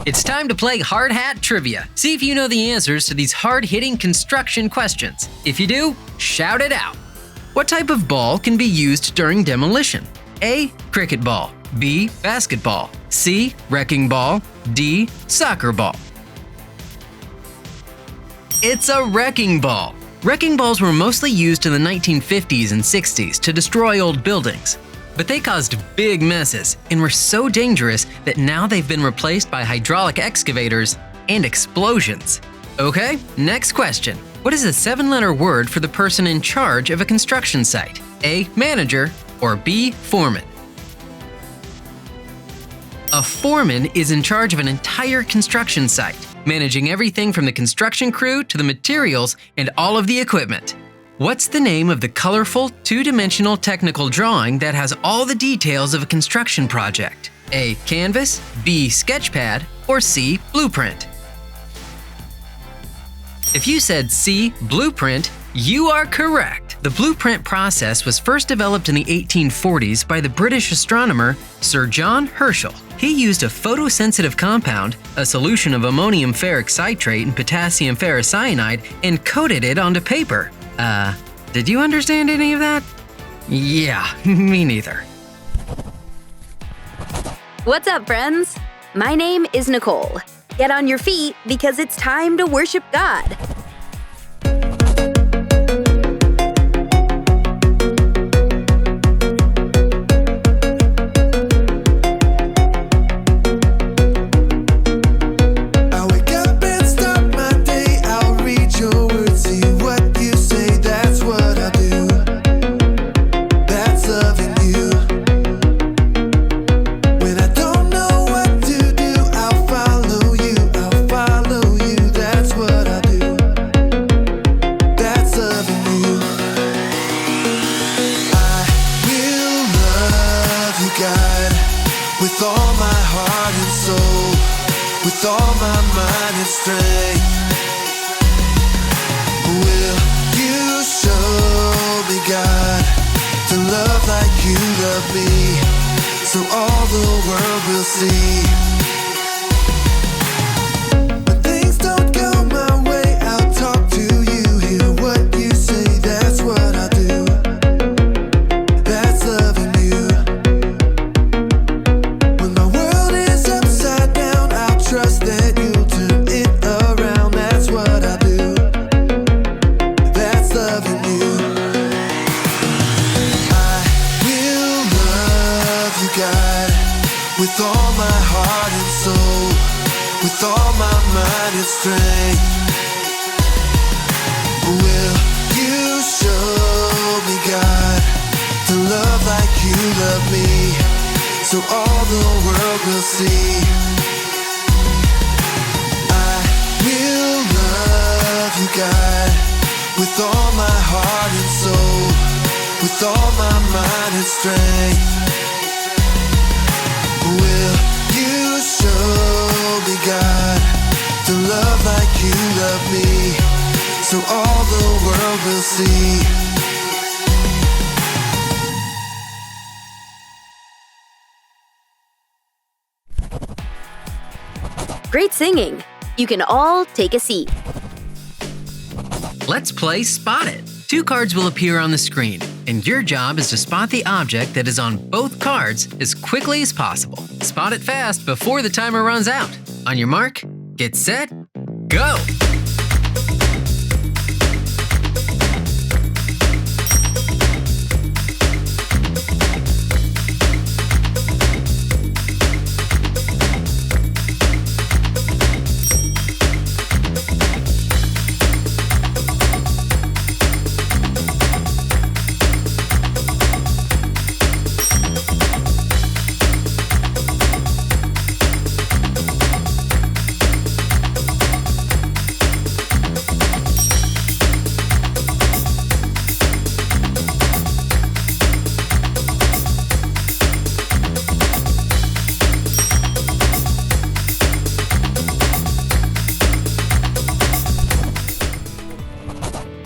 It's time to play Hard Hat Trivia. See if you know the answers to these hard-hitting construction questions. If you do, shout it out. What type of ball can be used during demolition? A. Cricket ball. B. Basketball. C. Wrecking ball. D. Soccer ball. It's a wrecking ball. Wrecking balls were mostly used in the 1950s and 60s to destroy old buildings. But they caused big messes and were so dangerous that now they've been replaced by hydraulic excavators and explosions. Okay, next question. What is a 7-letter word for the person in charge of a construction site? A. Manager or B. Foreman? A foreman is in charge of an entire construction site, managing everything from the construction crew to the materials and all of the equipment. What's the name of the colorful, two-dimensional technical drawing that has all the details of a construction project? A. Canvas, B. Sketchpad, or C. Blueprint? If you said C. Blueprint, you are correct. The blueprint process was first developed in the 1840s by the British astronomer Sir John Herschel. He used a photosensitive compound, a solution of ammonium ferric citrate and potassium ferricyanide, and coated it onto paper. Did you understand any of that? Yeah, me neither. What's up, friends? My name is Nicole. Get on your feet because it's time to worship God. With all my heart and soul, with all my mind and strength, will you show me, God, to love like you love me, so all the world will see. When things don't go my way, I'll talk to you, hear what you say, that's what I do. That's loving you. Trust that you'll turn it around, that's what I do. That's loving you. I will love you, God, with all my heart and soul, with all my mind and strength. Will you show me, God, to love like you love me, so all the world will see. Will love you, God, with all my heart and soul, with all my mind and strength. Will you show me, God, to love like you love me, so all the world will see. Great singing. You can all take a seat. Let's play Spot It. 2 cards will appear on the screen, and your job is to spot the object that is on both cards as quickly as possible. Spot it fast before the timer runs out. On your mark, get set, go!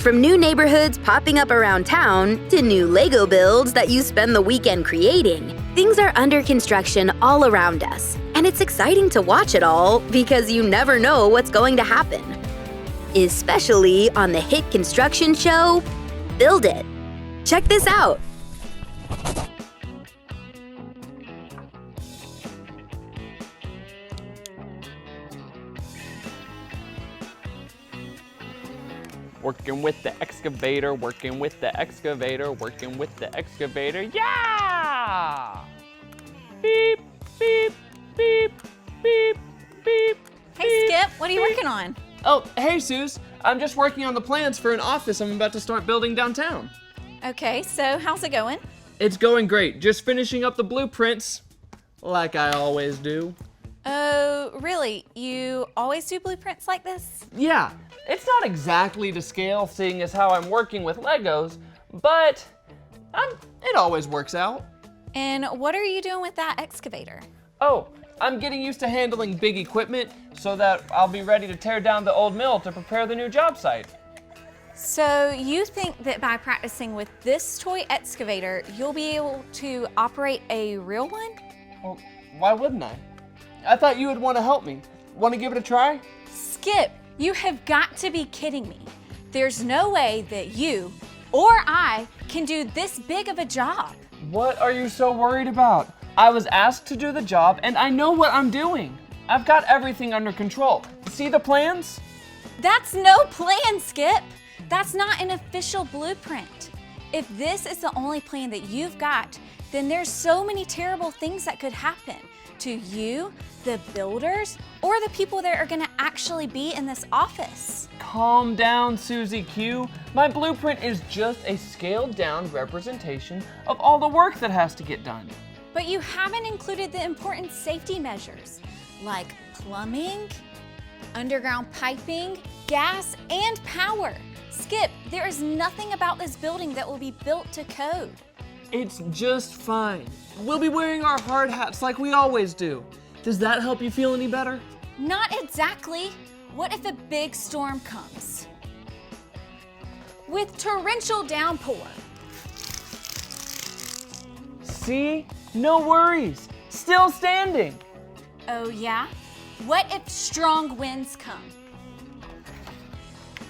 From new neighborhoods popping up around town to new Lego builds that you spend the weekend creating, Things are under construction all around us, and it's exciting to watch it all because you never know what's going to happen. Especially on the hit construction show, Build It. Check this out. Working with the excavator, working with the excavator, working with the excavator. Yeah! Beep, beep, beep, beep, beep. Hey, Skip, what are you working on? Oh, hey, Suze. I'm just working on the plans for an office I'm about to start building downtown. Okay, so how's it going? It's going great. Just finishing up the blueprints, like I always do. Oh, really? You always do blueprints like this? Yeah, it's not exactly to scale, seeing as how I'm working with Legos, but it always works out. And what are you doing with that excavator? Oh, I'm getting used to handling big equipment so that I'll be ready to tear down the old mill to prepare the new job site. So you think that by practicing with this toy excavator, you'll be able to operate a real one? Well, why wouldn't I? I thought you would want to help me. Want to give it a try? Skip, you have got to be kidding me. There's no way that you or I can do this big of a job. What are you so worried about? I was asked to do the job and I know what I'm doing. I've got everything under control. See the plans? That's no plan, Skip. That's not an official blueprint. If this is the only plan that you've got, then there's so many terrible things that could happen to you, the builders, or the people that are gonna actually be in this office. Calm down, Susie Q. My blueprint is just a scaled down representation of all the work that has to get done. But you haven't included the important safety measures, like plumbing, underground piping, gas, and power. Skip, there is nothing about this building that will be built to code. It's just fine. We'll be wearing our hard hats like we always do. Does that help you feel any better? Not exactly. What if a big storm comes? With torrential downpour. See? No worries. Still standing. Oh yeah? What if strong winds come?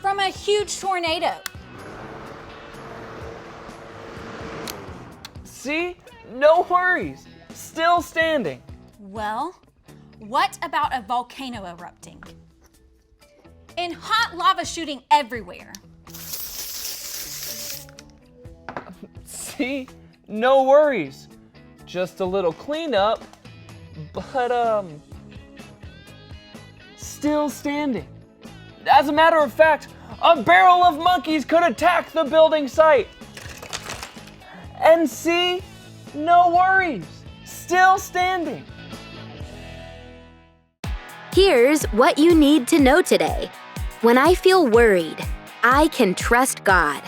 From a huge tornado. See? No worries. Still standing. Well, what about a volcano erupting? And hot lava shooting everywhere. See? No worries. Just a little cleanup, but still standing. As a matter of fact, a barrel of monkeys could attack the building site. And see? No worries. Still standing. Here's what you need to know today. When I feel worried, I can trust God.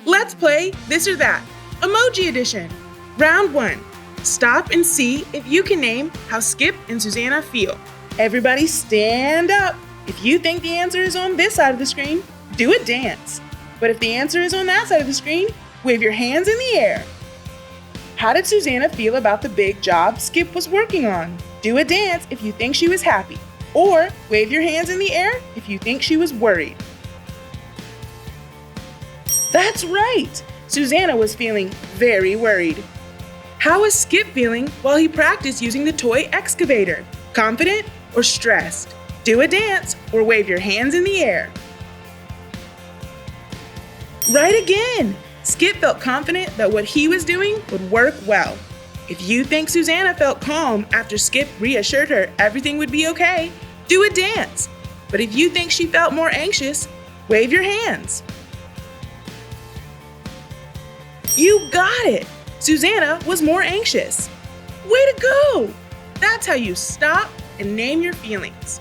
Let's play This or That, Emoji Edition. Round 1. Stop and see if you can name how Skip and Susanna feel. Everybody stand up. If you think the answer is on this side of the screen, do a dance. But if the answer is on that side of the screen, wave your hands in the air. How did Susanna feel about the big job Skip was working on? Do a dance if you think she was happy, or wave your hands in the air if you think she was worried. That's right! Susanna was feeling very worried. How was Skip feeling while he practiced using the toy excavator? Confident or stressed? Do a dance or wave your hands in the air. Right again! Skip felt confident that what he was doing would work well. If you think Susanna felt calm after Skip reassured her everything would be okay, do a dance. But if you think she felt more anxious, wave your hands. You got it! Susanna was more anxious. Way to go! That's how you stop and name your feelings.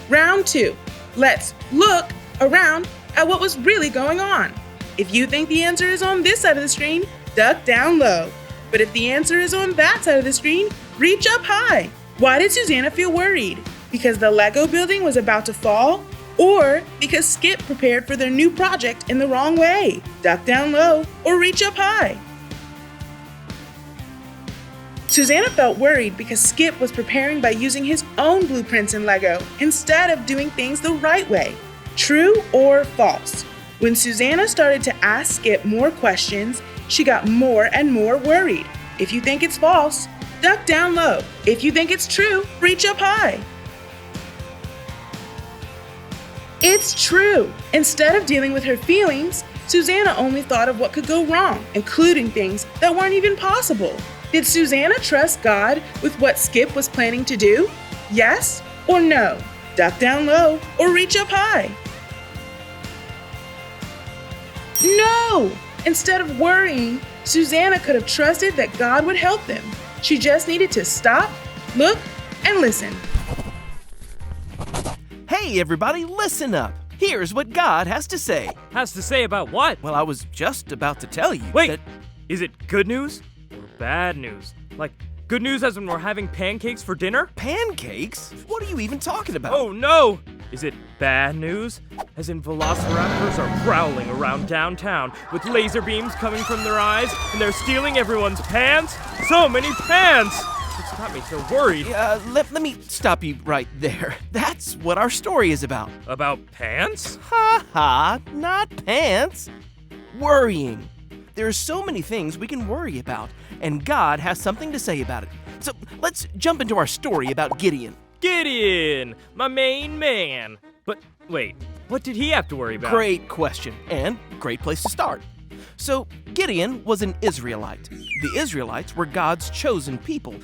Round 2. Let's look around at what was really going on. If you think the answer is on this side of the screen, duck down low. But if the answer is on that side of the screen, reach up high. Why did Susanna feel worried? Because the Lego building was about to fall? Or because Skip prepared for their new project in the wrong way? Duck down low or reach up high. Susanna felt worried because Skip was preparing by using his own blueprints in Lego instead of doing things the right way. True or false? When Susanna started to ask Skip more questions, she got more and more worried. If you think it's false, duck down low. If you think it's true, reach up high. It's true. Instead of dealing with her feelings, Susanna only thought of what could go wrong, including things that weren't even possible. Did Susanna trust God with what Skip was planning to do? Yes or no? Duck down low or reach up high? No! Instead of worrying, Susanna could have trusted that God would help them. She just needed to stop, look, and listen. Hey everybody, listen up. Here's what God has to say. Has to say about what? Well, I was just about to tell you Wait, that... is it good news or bad news? Like, good news as when we're having pancakes for dinner? Pancakes? What are you even talking about? Oh no! Is it bad news? As in velociraptors are prowling around downtown with laser beams coming from their eyes and they're stealing everyone's pants? So many pants! It's got me so worried. Let me stop you right there. That's what our story is about. About pants? Ha ha, not pants. Worrying. There are so many things we can worry about, and God has something to say about it. So let's jump into our story about Gideon. Gideon! My main man! But wait, what did he have to worry about? Great question, and great place to start. So, Gideon was an Israelite. The Israelites were God's chosen people,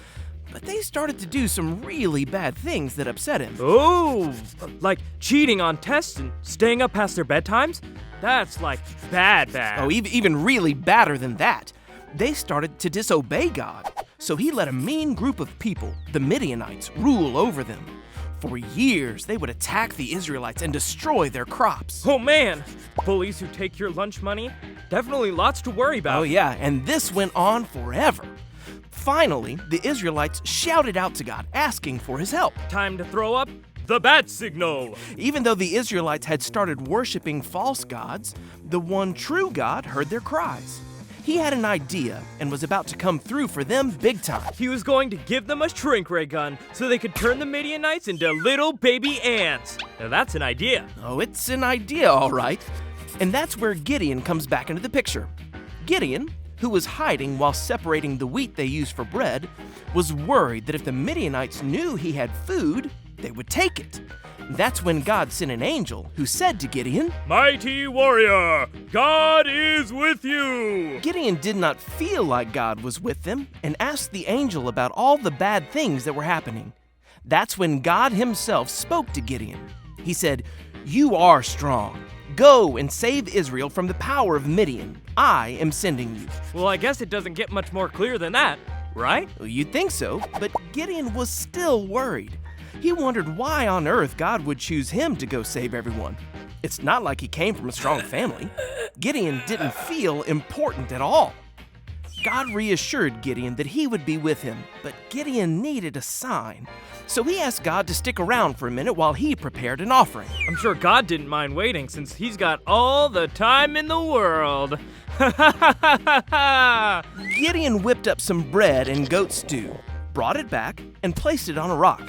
but they started to do some really bad things that upset him. Oh, like cheating on tests and staying up past their bedtimes? That's like bad. Oh, even really badder than that. They started to disobey God, so he let a mean group of people, the Midianites, rule over them. For years, they would attack the Israelites and destroy their crops. Oh man, bullies who take your lunch money? Definitely lots to worry about. Oh yeah, and this went on forever. Finally, the Israelites shouted out to God, asking for his help. Time to throw up the bat signal. Even though the Israelites had started worshiping false gods, the one true God heard their cries. He had an idea and was about to come through for them big time. He was going to give them a shrink ray gun so they could turn the Midianites into little baby ants. Now that's an idea. Oh, it's an idea, all right. And that's where Gideon comes back into the picture. Gideon, who was hiding while separating the wheat they used for bread, was worried that if the Midianites knew he had food, they would take it. That's when God sent an angel who said to Gideon, Mighty warrior, God is with you. Gideon did not feel like God was with them and asked the angel about all the bad things that were happening. That's when God himself spoke to Gideon. He said, "You are strong. Go and save Israel from the power of Midian. I am sending you." Well, I guess it doesn't get much more clear than that, right? Well, you'd think so, but Gideon was still worried. He wondered why on earth God would choose him to go save everyone. It's not like he came from a strong family. Gideon didn't feel important at all. God reassured Gideon that he would be with him, but Gideon needed a sign. So he asked God to stick around for a minute while he prepared an offering. I'm sure God didn't mind waiting since he's got all the time in the world. Gideon whipped up some bread and goat stew, brought it back, and placed it on a rock.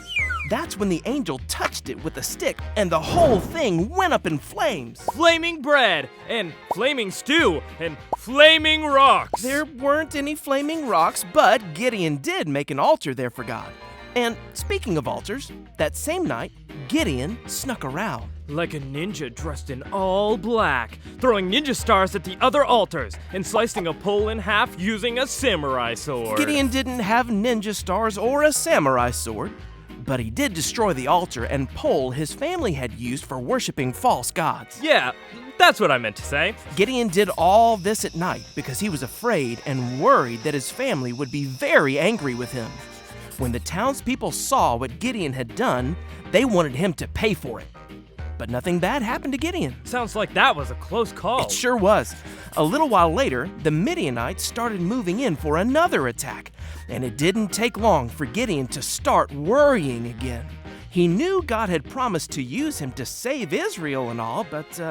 That's when the angel touched it with a stick, and the whole thing went up in flames. Flaming bread, and flaming stew, and flaming rocks. There weren't any flaming rocks, but Gideon did make an altar there for God. And speaking of altars, that same night, Gideon snuck around. Like a ninja dressed in all black, throwing ninja stars at the other altars, and slicing a pole in half using a samurai sword. Gideon didn't have ninja stars or a samurai sword, but he did destroy the altar and pole his family had used for worshiping false gods. Yeah, that's what I meant to say. Gideon did all this at night because he was afraid and worried that his family would be very angry with him. When the townspeople saw what Gideon had done, they wanted him to pay for it. But nothing bad happened to Gideon. Sounds like that was a close call. It sure was. A little while later, the Midianites started moving in for another attack, and it didn't take long for Gideon to start worrying again. He knew God had promised to use him to save Israel and all, but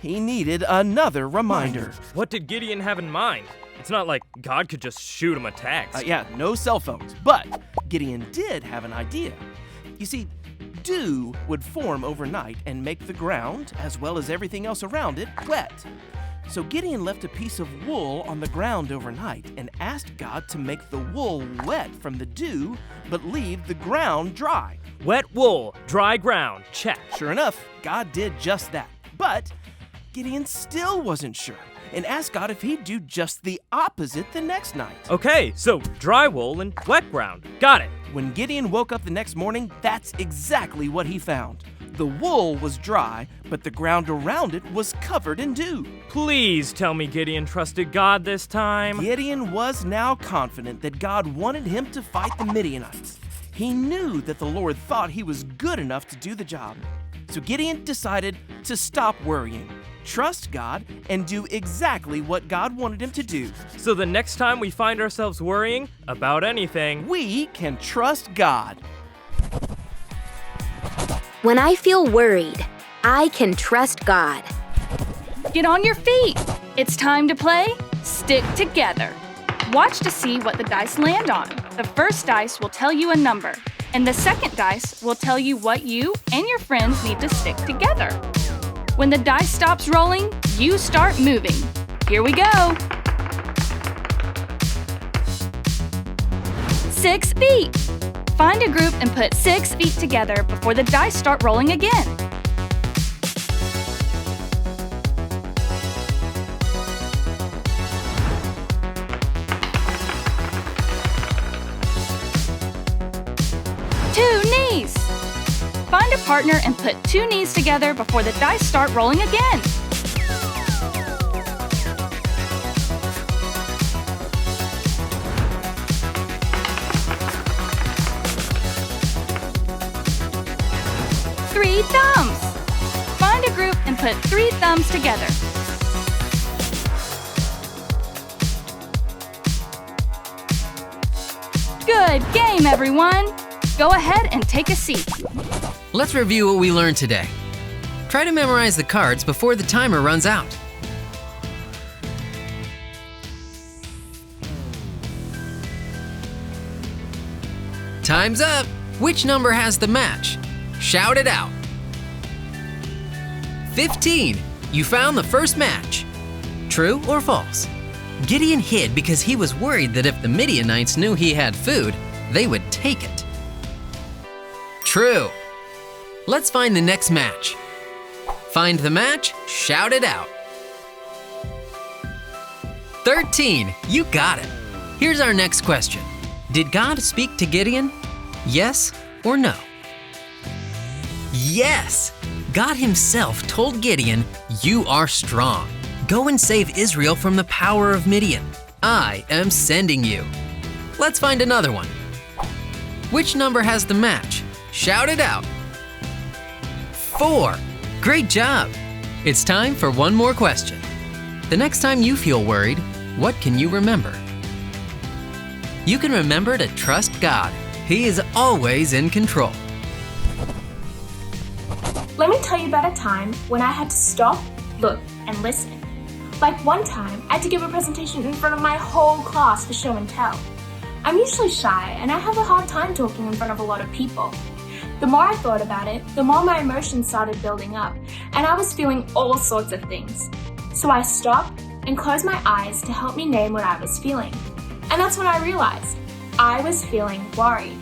he needed another reminder. What did Gideon have in mind? It It's not like God could just shoot him a text. Yeah, no cell phones. But Gideon did have an idea. You see, dew would form overnight and make the ground, as well as everything else around it, wet. So Gideon left a piece of wool on the ground overnight and asked God to make the wool wet from the dew, but leave the ground dry. Wet wool, dry ground, check. Sure enough, God did just that. But Gideon still wasn't sure and asked God if he'd do just the opposite the next night. Okay, so dry wool and wet ground. Got it. When Gideon woke up the next morning, that's exactly what he found. The wool was dry, but the ground around it was covered in dew. Please tell me Gideon trusted God this time. Gideon was now confident that God wanted him to fight the Midianites. He knew that the Lord thought he was good enough to do the job. So Gideon decided to stop worrying, trust God, and do exactly what God wanted him to do. So the next time we find ourselves worrying about anything, We can trust God. When I feel worried, I can trust God. Get on your feet. It's time to play Stick Together. Watch to see what the dice land on. The first dice will tell you a number, and the second dice will tell you what you and your friends need to stick together. When the dice stops rolling, you start moving. Here we go. 6 feet. Find a group and put 6 feet together before the dice start rolling again. Two knees. Find a partner and put 2 knees together before the dice start rolling again. Three thumbs. Find a group and put 3 thumbs together. Good game, everyone. Go ahead and take a seat. Let's review what we learned today. Try to memorize the cards before the timer runs out. Time's up! Which number has the match? Shout it out. 15. You found the first match. True or false? Gideon hid because he was worried that if the Midianites knew he had food, they would take it. True. Let's find the next match. Find the match, shout it out. 13. You got it. Here's our next question. Did God speak to Gideon? Yes or no? Yes! God himself told Gideon, "You are strong. Go and save Israel from the power of Midian. I am sending you." Let's find another one. Which number has the match? Shout it out. 4. Great job! It's time for one more question. The next time you feel worried, what can you remember? You can remember to trust God. He is always in control. Let me tell you about a time when I had to stop, look, and listen. Like one time, I had to give a presentation in front of my whole class for show and tell. I'm usually shy and I have a hard time talking in front of a lot of people. The more I thought about it, the more my emotions started building up, and I was feeling all sorts of things. So I stopped and closed my eyes to help me name what I was feeling. And that's when I realized I was feeling worried.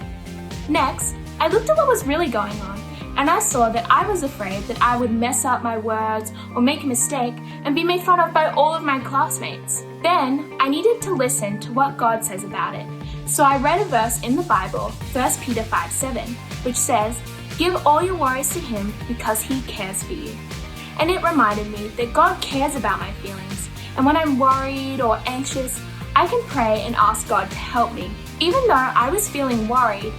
Next, I looked at what was really going on, and I saw that I was afraid that I would mess up my words or make a mistake and be made fun of by all of my classmates. Then, I needed to listen to what God says about it. So I read a verse in the Bible, 1 Peter 5:7, which says, "Give all your worries to him because he cares for you." And it reminded me that God cares about my feelings, and when I'm worried or anxious, I can pray and ask God to help me. Even though I was feeling worried,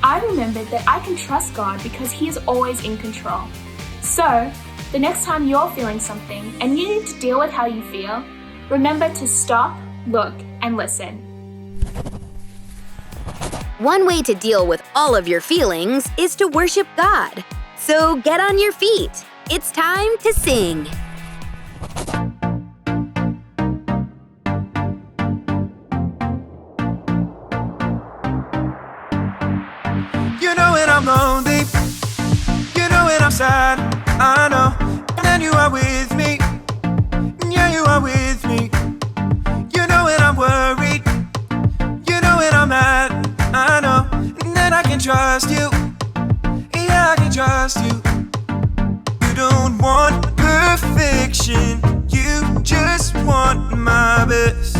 I remembered that I can trust God because he is always in control. So, the next time you're feeling something and you need to deal with how you feel, remember to stop, look, and listen. One way to deal with all of your feelings is to worship God. So get on your feet. It's time to sing. I'm lonely. You know when I'm sad, I know. And then you are with me. Yeah, you are with me. You know when I'm worried. You know when I'm mad, I know. And then I can trust you. Yeah, I can trust you. You don't want perfection. You just want my best.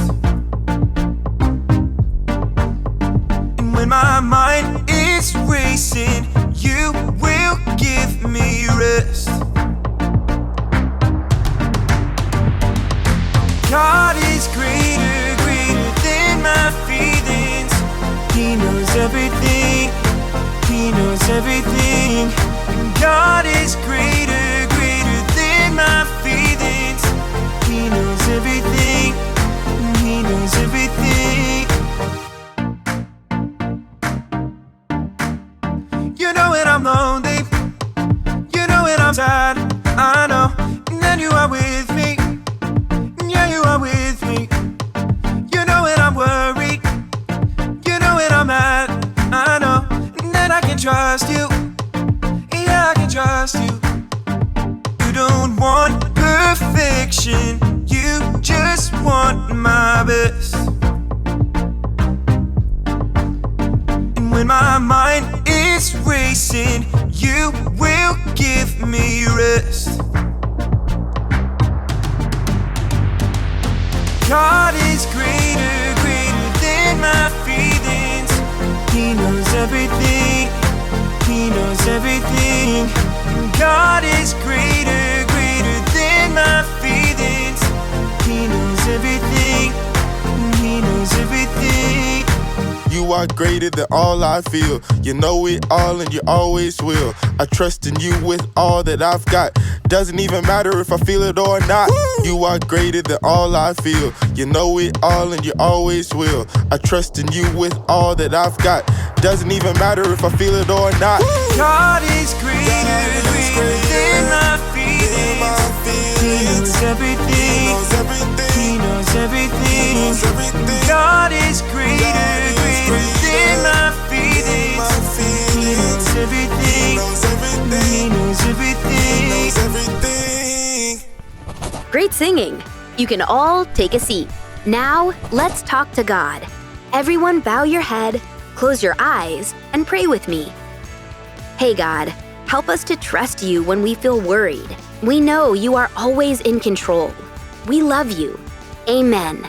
And when my mind is racing, you will give me rest. God is greater, greater than my feelings. He knows everything. He knows everything. God is greater, greater than my feelings. He knows everything. He knows everything. You know when I'm lonely. You know when I'm sad, I know. And then you are with me. Yeah, you are with me. You know when I'm worried. You know when I'm mad, I know. And then I can trust you. Yeah, I can trust you. You don't want perfection. You just want my best. And when my mind is racing, you will give me rest. God is greater, greater than my feelings. He knows everything. He knows everything. God is greater, greater than my feelings. He knows everything. He knows everything. You are greater than all I feel. You know it all and you always will. I trust in you with all that I've got. Doesn't even matter if I feel it or not. You are greater than all I feel. You know it all and you always will. I trust in you with all that I've got. Doesn't even matter if I feel it or not. God is greater, greater than my feelings. He knows everything. He knows everything. God is greater, greater than my feelings. He knows everything. He knows everything. Great singing. You can all take a seat. Now, let's talk to God. Everyone bow your head, close your eyes, and pray with me. Hey God, help us to trust you when we feel worried. We know you are always in control. We love you. Amen.